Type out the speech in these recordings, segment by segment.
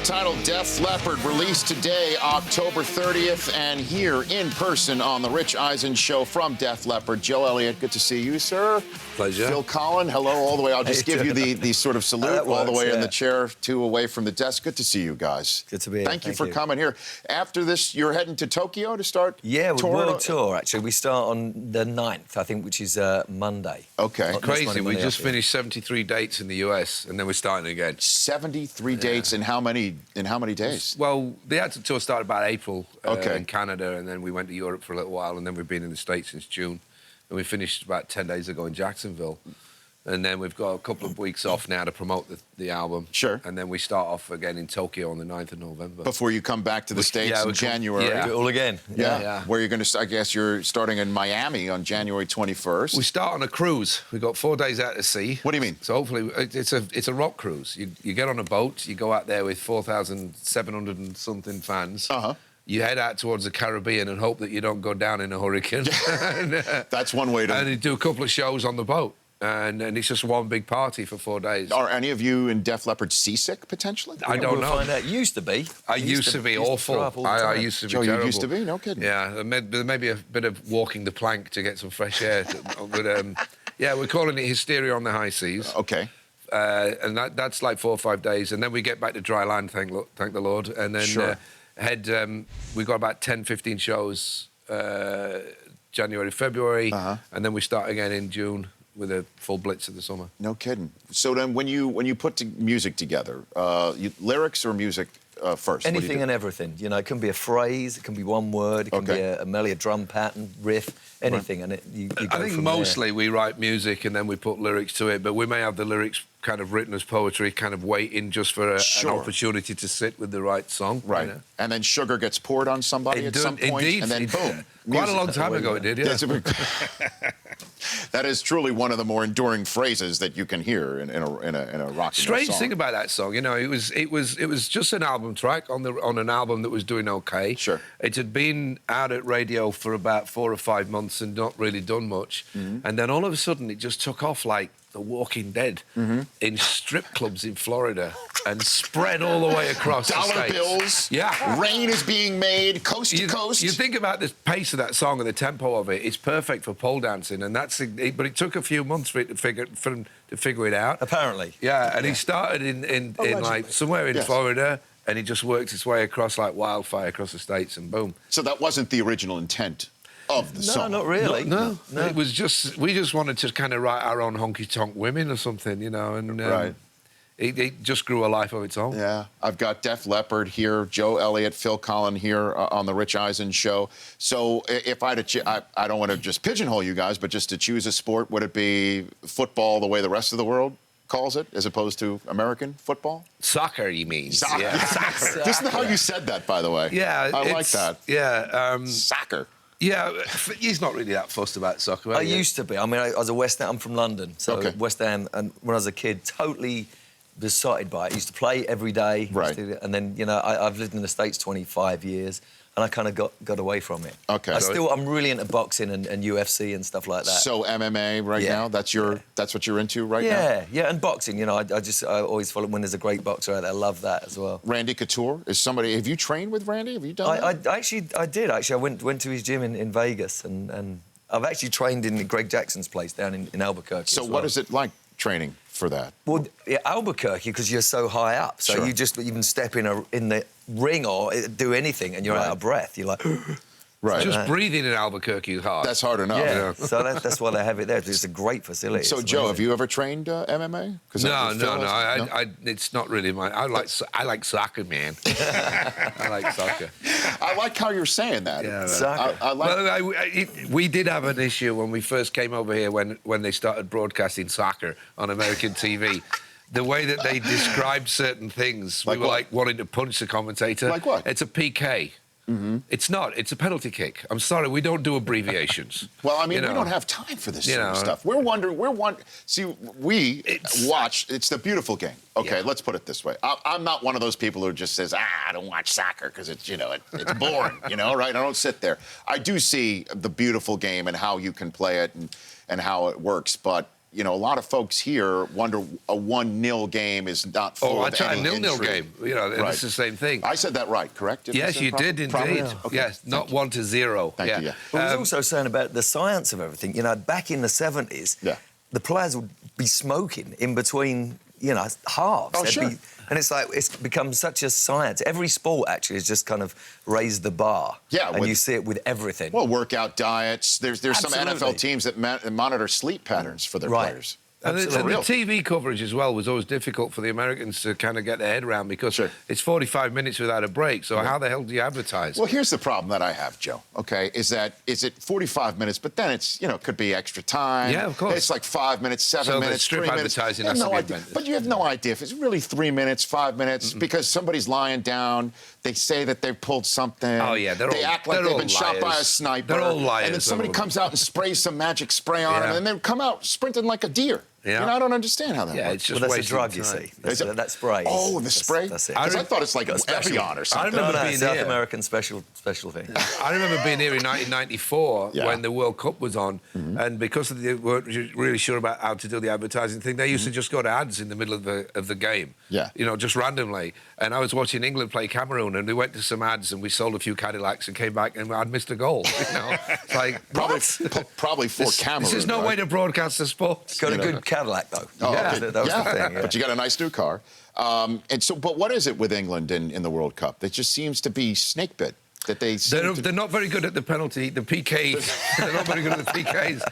self-titled Def Leppard, released today, October 30th, and here in person on the Rich Eisen Show from Def Leppard. Joe Elliott, good to see you, sir. Pleasure. Phil Collen, hello, all the way. I'll just give you the sort of salute all the way in the chair, two away from the desk. Good to see you guys. Good to be here. Thank you for coming here. After this, you're heading to Tokyo to start? Yeah, touring? world tour, actually. We start on the 9th, I think, which is Monday. Okay. Crazy. We just finished 73 dates in the US, and then we're starting again. 73 dates in how many days? Well, the actual tour started about April Okay. in Canada, and then we went to Europe for a little while, and then we've been in the States since June. And we finished about 10 days ago in Jacksonville. And then we've got a couple of weeks off now to promote the album. Sure. And then we start off again in Tokyo on the 9th of November. Before you come back to the States in January. Yeah. Do it all again. Yeah. Where you're going to, I guess you're starting in Miami on January 21st. We start on a cruise. We've got 4 days out to sea. What do you mean? So hopefully, it's a rock cruise. You get on a boat, you go out there with 4,700 and something fans. Uh-huh. You head out towards the Caribbean and hope that you don't go down in a hurricane. That's one way to... And you do a couple of shows on the boat. And it's just one big party for 4 days. Are any of you in Def Leppard seasick, potentially? I don't We'll know. find out. Used to be. I used to be awful. I used to be Joe, terrible. you used to be? No kidding. Yeah, there may be a bit of walking the plank to get some fresh air. But, yeah, we're calling it Hysteria on the High Seas. Okay. And that's like 4 or 5 days. And then we get back to dry land, thank the Lord. And then we got about 10, 15 shows January, February. And then we start again in June with a full blitz of the summer. No kidding. So then when you put music together, lyrics or music first? Anything and everything. You know, it can be a phrase, it can be one word, it can be a melody, a drum pattern, riff, anything. And you go I think from mostly there. we write music and then we put lyrics to it, but we may have the lyrics kind of written as poetry, kind of waiting just for an opportunity to sit with the right song. Right. You know? And then sugar gets poured on somebody at some point, indeed. and then boom. Quite a long time ago it did, yeah. That is truly one of the more enduring phrases that you can hear in a rock and roll song. Strange thing about that song, you know, it was just an album track on an album that was doing okay. Sure. It had been out at radio for about 4 or 5 months and not really done much. And then all of a sudden it just took off like The Walking Dead in strip clubs in Florida and spread all the way across the Dollar States. bills. Yeah. Rain is being made coast to coast. You think about the pace of that song and the tempo of it, it's perfect for pole dancing, and but it took a few months for him to figure it out. Apparently. Yeah, and he started in like somewhere in Florida, and he just worked his way across like wildfire across the States, and boom. So that wasn't the original intent of the song. No, not really. No. It was just, we just wanted to kind of write our own honky-tonk women or something, you know, and it just grew a life of its own. Yeah, I've got Def Leppard here, Joe Elliott, Phil Collen here on the Rich Eisen Show. So if I don't want to just pigeonhole you guys, but just to choose a sport, would it be football the way the rest of the world calls it, as opposed to American football? Soccer, you mean? Soccer. Yeah. Soccer. Isn't how you said that, by the way? Yeah. I like that. Yeah. Soccer. Yeah, he's not really that fussed about soccer. I used to be. I mean, I was a West Ham. I'm from London, so West Ham. And when I was a kid, totally besotted by it. I used to play every day. Right. And then, you know, I've lived in the States 25 years, and I kind of got away from it. Okay. I'm really into boxing and UFC and stuff like that. So MMA right now, that's what you're into right now? Yeah, and boxing, you know, I always follow when there's a great boxer out there. I love that as well. Randy Couture is somebody. Have you trained with Randy? Have you done that? I did. I went to his gym in Vegas, and I've actually trained in Greg Jackson's place down in Albuquerque. So what is it like training for that? Well, Albuquerque, because you're so high up, so you just even step in the ring or do anything, and you're out of breath. You're like. Right. Just breathing in Albuquerque is hard. That's hard enough. Yeah, so that's why they have it there. It's a great facility. So, Joe, have you ever trained MMA? No. It's not really mine. I like soccer, man. I like soccer. I like how you're saying that. Yeah, soccer. We did have an issue when we first came over here when they started broadcasting soccer on American TV. The way that they described certain things, we were like wanting to punch the commentator. Like what? It's a PK. It's not. It's a penalty kick. I'm sorry, we don't do abbreviations. Well, I mean, we don't have time for this sort of stuff. We watch. It's the beautiful game. Okay, let's put it this way. I'm not one of those people who just says, I don't watch soccer because it's boring, right? I don't sit there. I do see the beautiful game and how you can play it and how it works, but you know, a lot of folks here wonder a 1-0 game is not full of any a 0-0 intrigue. game. You know, Right. it's the same thing. I said that right, correct? Yes, you did indeed. Okay. Yes, not 1-0. Thank you. Yeah. But I was also saying about the science of everything. You know, back in the 70s, the players would be smoking in between, you know, halves. Oh, sure. And it's like, it's become such a science. Every sport, actually, has just kind of raised the bar. Yeah. And you see it with everything. Well, workout diets. There's some NFL teams that monitor sleep patterns for their players. And the TV coverage as well was always difficult for the Americans to kind of get their head around because it's 45 minutes without a break. So how the hell do you advertise? Well, here's the problem that I have, Joe. Okay, is it 45 minutes, but then it's, you know, could be extra time. Yeah, of course. It's like 5 minutes, 7 minutes, strip 3 minutes. advertising has to be idea. But you have no idea if it's really 3 minutes, 5 minutes, because somebody's lying down. They say that they pulled something. Oh yeah, they act like they've been shot by a sniper. They're all liars. And then somebody comes out and sprays some magic spray on them, and then they come out sprinting like a deer. Yeah. You know, I don't understand how that works. It's just that's a wasting drug, time. you see. That spray. Oh, the spray? That's it. Because I thought it's like Evian or something. I remember being South here. American special thing. I remember being here in 1994 when the World Cup was on, and because they weren't really sure about how to do the advertising thing, they used to just go to ads in the middle of the game. Yeah. You know, just randomly. And I was watching England play Cameroon, and we went to some ads, and we sold a few Cadillacs, and came back, and I'd missed a goal. You know, it's like probably for Cameroon. This is no way to broadcast the sport. Got a good Cadillac though. Oh, That was the thing. Yeah. But you got a nice new car. And so, but what is it with England in the World Cup? It just seems to be snake bit. That they're not very good at the penalty, the PKs. They're not very good at the PKs.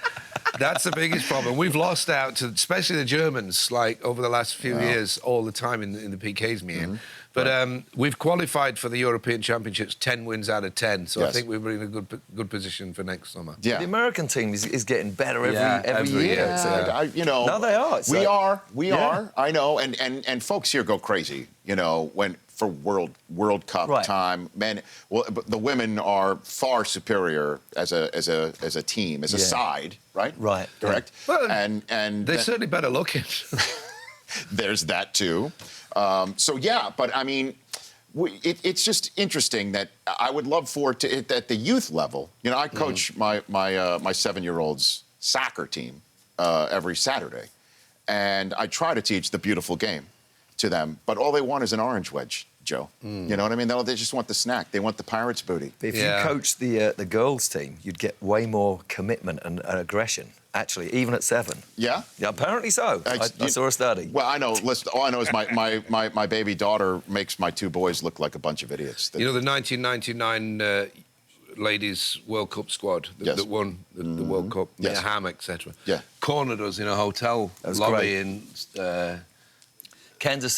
That's the biggest problem. We've lost out to, especially the Germans, like over the last few years, all the time in the PKs, But we've qualified for the European Championships 10 wins out of 10, so I think we're in a good position for next summer. Yeah. The American team is getting better every year. Yeah. You know, no, they are. We are. I know, and folks here go crazy. You know, for World Cup time, men. Well, the women are far superior as a team, as a side, right? Right. Correct. Yeah. Well, and they're certainly better looking. There's that too. So yeah, but I mean, it's just interesting that I would love for it at the youth level. You know, I coach my 7-year-old's soccer team every Saturday, and I try to teach the beautiful game to them, but all they want is an orange wedge, Joe. You know what I mean? They just want the snack. They want the Pirates booty. If you coach the girls' team, you'd get way more commitment and aggression, actually, even at 7. Yeah? Yeah, apparently so. I saw a study. Well, I know. Listen, all I know is my baby daughter makes my 2 boys look like a bunch of idiots. You know, the 1999 ladies World Cup squad that won the World Cup, Mia Hamm, etc. Yeah. Cornered us in a hotel lobby in Kansas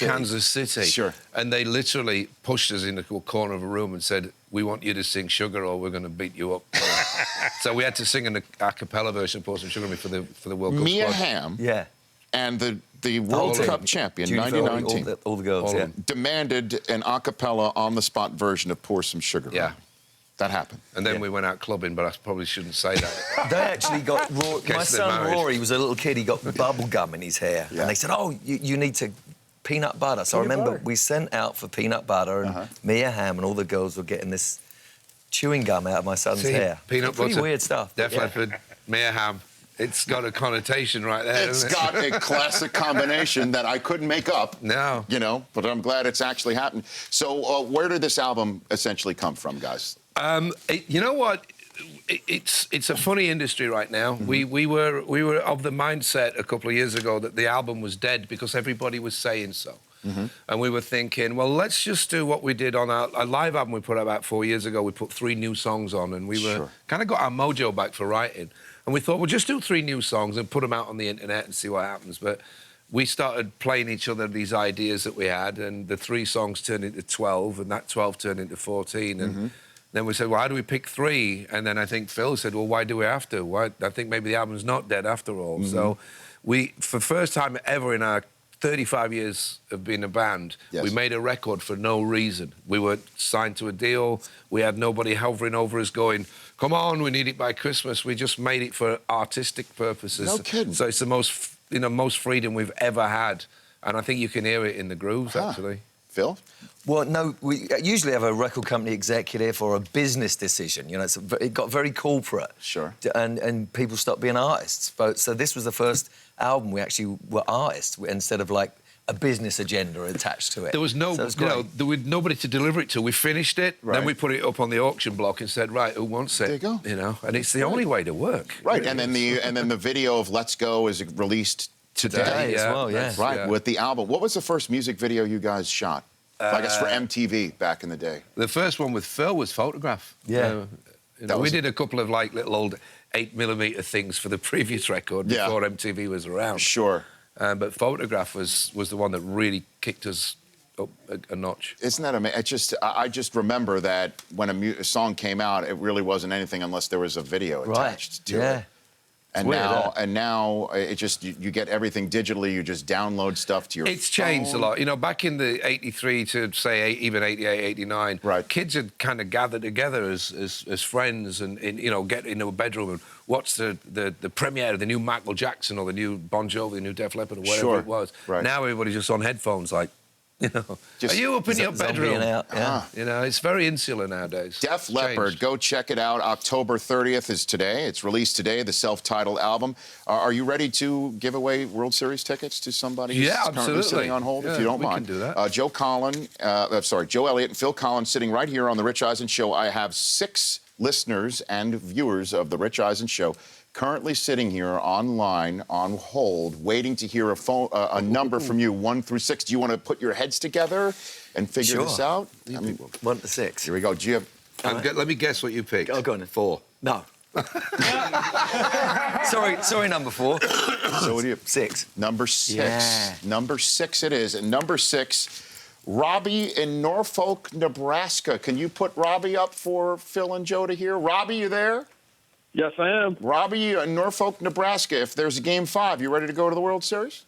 City. Sure. And they literally pushed us in the corner of a room and said, "We want you to sing Sugar or we're going to beat you up." So we had to sing an a cappella version of Pour Some Sugar on Me for the World Cup Mia squad. Hamm. Yeah. And the World Cup champion, 1919, all the girls, demanded an a cappella on-the-spot version of Pour Some Sugar on Me. That happened. And then we went out clubbing, but I probably shouldn't say that. They actually got... my son Rory was a little kid, he got bubble gum in his hair. And they said, oh, you need to... peanut butter. So I remember we sent out for peanut butter and Mia Hamm and all the girls were getting this chewing gum out of my son's hair. Peanut butter. Pretty weird stuff. Def Leppard, Mia Hamm. It's got a connotation right there. It's got a classic combination that I couldn't make up. No. You know, but I'm glad it's actually happened. So where did this album essentially come from, guys? You know what? It's a funny industry right now. We were of the mindset a couple of years ago that the album was dead because everybody was saying so. And we were thinking, well, let's just do what we did on our live album we put out about 4 years ago. We put 3 new songs on, and we were kind of got our mojo back for writing. And we thought, well, just do 3 new songs and put them out on the internet and see what happens. But we started playing each other these ideas that we had, and the 3 songs turned into 12, and that 12 turned into 14. And then we said, well, how do we pick 3? And then I think Phil said, well, why do we have to? I think maybe the album's not dead after all. So we, for the first time ever in our 35 years of being a band, we made a record for no reason. We were signed to a deal. We had nobody hovering over us going, come on, we need it by Christmas. We just made it for artistic purposes. No kidding. So it's the most freedom we've ever had. And I think you can hear it in the grooves, actually. Phil? Well, no, we usually have a record company executive or a business decision. You know, it got very corporate. Sure. And people stopped being artists. So this was the first album, we actually were artists instead of like a business agenda attached to it. There was no, so it was there was nobody to deliver it to. We finished it, then we put it up on the auction block and said, right, who wants it? There you go. You know, and it's the only way to work. Right, and then the video of Let's Go is released today as well. Yeah, right, with the album. What was the first music video you guys shot? I guess for MTV back in the day. The first one with Phil was Photograph. Yeah. We did a couple of like little old 8mm things for the previous record before MTV was around. Sure. But Photograph was the one that really kicked us up a notch. Isn't that amazing? I just remember that when a song came out, it really wasn't anything unless there was a video attached to it. And now it just you get everything digitally. You just download stuff to your phone. It's changed a lot. You know, back in the 83 to say even 88, 89, kids had kind of gathered together as friends and you know, get into a bedroom and watch the premiere of the new Michael Jackson or the new Bon Jovi, the new Def Leppard or whatever it was. Now everybody's just on headphones like, you know, are you up in your bedroom? You know, it's very insular nowadays. Def Leppard, go check it out. October 30th is today. It's released today, the self-titled album. Are you ready to give away World Series tickets to somebody who's currently sitting on hold, if you don't mind? We can do that. Joe Elliott and Phil Collen sitting right here on The Rich Eisen Show. I have 6 listeners and viewers of The Rich Eisen Show currently sitting here online on hold, waiting to hear a number from you, 1 through 6. Do you want to put your heads together and figure this out? I mean, 1 to 6. Here we go. Do you have... Let me guess what you picked. Oh, go on. 4. No. sorry, number 4. So what do you... 6. Number 6. Yeah. Number 6 it is. And number 6, Robbie in Norfolk, Nebraska. Can you put Robbie up for Phil and Joe to hear? Robbie, you there? Yes, I am. Robbie in Norfolk, Nebraska. If there's a Game 5, you ready to go to the World Series?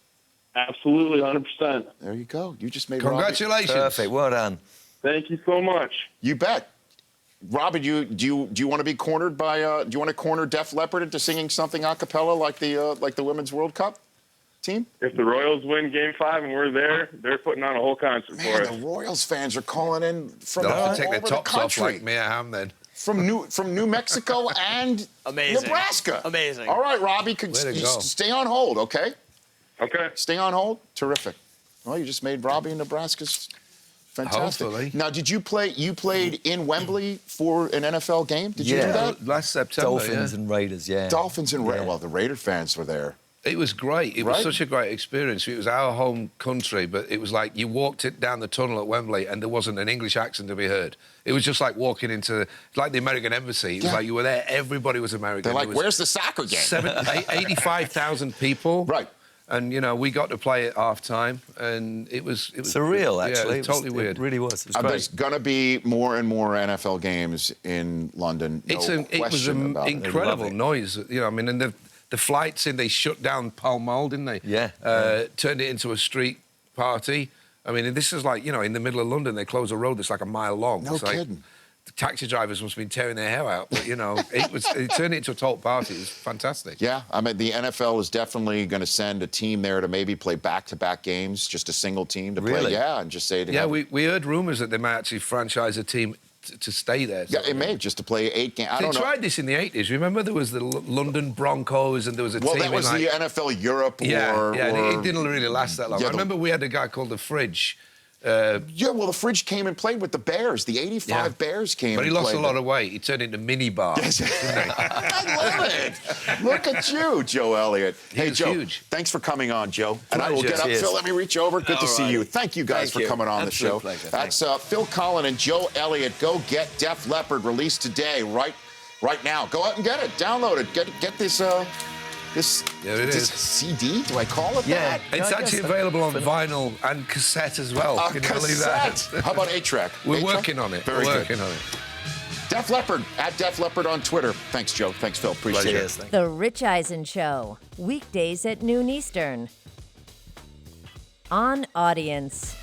Absolutely, 100%. There you go. You just made Congratulations. Robbie. Perfect. Well done. Thank you so much. You bet. Robbie, do you want to be cornered by? Do you want to corner Def Leppard into singing something a cappella like the Women's World Cup team? If the Royals win Game 5 and we're there, they're putting on a whole concert for us. The Royals fans are calling in from They'll all have to take over their tops the country. off like Mia Hamm then. From New Mexico and Nebraska. Amazing. All right, Robbie, stay on hold, okay? Okay. Stay on hold. Terrific. Well, you just made Robbie in Nebraska's fantastic. Hopefully. Now, did you play? You played in Wembley for an NFL game. Did you do that? Last September. Dolphins and Raiders. Yeah. Dolphins and Raiders. Well, the Raider fans were there. It was great. It was such a great experience. It was our home country, but it was like you walked it down the tunnel at Wembley and there wasn't an English accent to be heard. It was just like walking into, like the American embassy. It was like you were there, everybody was American. They're like, where's the soccer game? 85,000 people. Right. And, you know, we got to play at half-time, and it was surreal, actually. Yeah, it was totally weird. It really was. It was great. There's going to be more and more NFL games in London. It was an incredible noise. You know, I mean, and the flights in, they shut down Pall Mall, didn't they? Yeah. Turned it into a street party. I mean, this is like, you know, in the middle of London, they close a road that's like a mile long. No kidding. The taxi drivers must have been tearing their hair out, but, you know, it turned it into a total party. It was fantastic. Yeah, I mean, the NFL is definitely going to send a team there to maybe play back-to-back games, just a single team to play. Yeah, and just say... we heard rumours that they might actually franchise a team to stay there. Yeah, it may, just to play 8 games. They tried this in the 80s. Remember there was the London Broncos and there was a team... Well, that was the NFL Europe it didn't really last that long. I remember we had a guy called The Fridge. Well, the Fridge came and played with the Bears. The 85 Bears came But he and lost played a lot of weight. He turned into minibar. Yes. I love it. Look at you, Joe Elliott. Hey, Joe, huge. Thanks for coming on, Joe. And Pleasure. I will get up. Cheers. Phil, let me reach over. Good to see you. Thank you guys for coming on the show. Pleasure. That's Phil Collen and Joe Elliott. Go get Def Leppard, released today, right now. Go out and get it. Download it. Get this... This CD, do I call it that? It's actually available on vinyl and cassette as well. Can you believe that? How about 8-track? We're working on it. Very We're good. working on it. Def Leppard, at Def Leppard on Twitter. Thanks, Joe. Thanks, Phil. Appreciate it. The Rich Eisen Show, weekdays at noon Eastern. On Audience.